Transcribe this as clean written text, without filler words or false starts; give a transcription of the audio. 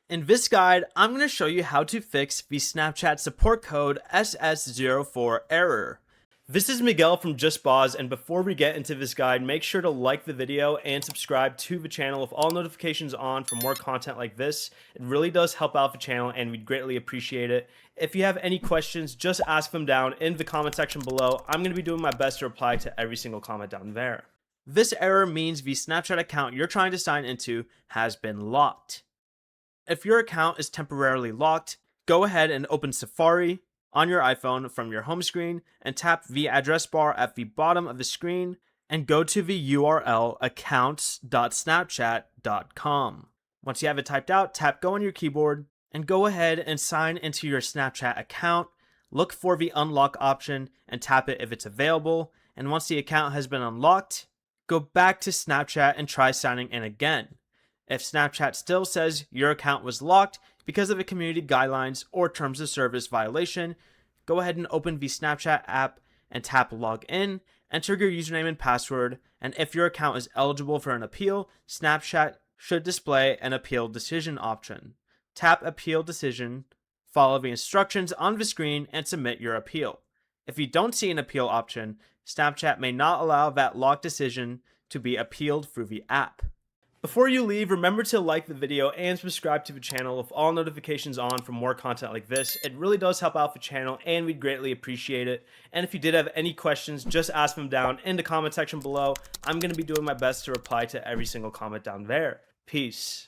In this guide, I'm going to show you how to fix the Snapchat support code SS04 error. This is Miguel from Just Boz, and before we get into this guide, make sure to like the video and subscribe to the channel with all notifications on for more content like this. It really does help out the channel and we'd greatly appreciate it. If you have any questions, just ask them down in the comment section below. I'm going to be doing my best to reply to every single comment down there. This error means the Snapchat account you're trying to sign into has been locked. If your account is temporarily locked, go ahead and open Safari on your iPhone from your home screen and tap the address bar at the bottom of the screen and go to the URL accounts.snapchat.com. Once you have it typed out, tap go on your keyboard and go ahead and sign into your Snapchat account. Look for the unlock option and tap it if it's available. And once the account has been unlocked, go back to Snapchat and try signing in again. If Snapchat still says your account was locked because of a community guidelines or terms of service violation, go ahead and open the Snapchat app and tap log in, enter your username and password, and if your account is eligible for an appeal, Snapchat should display an appeal decision option. Tap appeal decision, follow the instructions on the screen, and submit your appeal. If you don't see an appeal option, Snapchat may not allow that locked decision to be appealed through the app. Before you leave, remember to like the video and subscribe to the channel with all notifications on for more content like this. It really does help out the channel and we'd greatly appreciate it. And if you did have any questions, just ask them down in the comment section below. I'm going to be doing my best to reply to every single comment down there. Peace.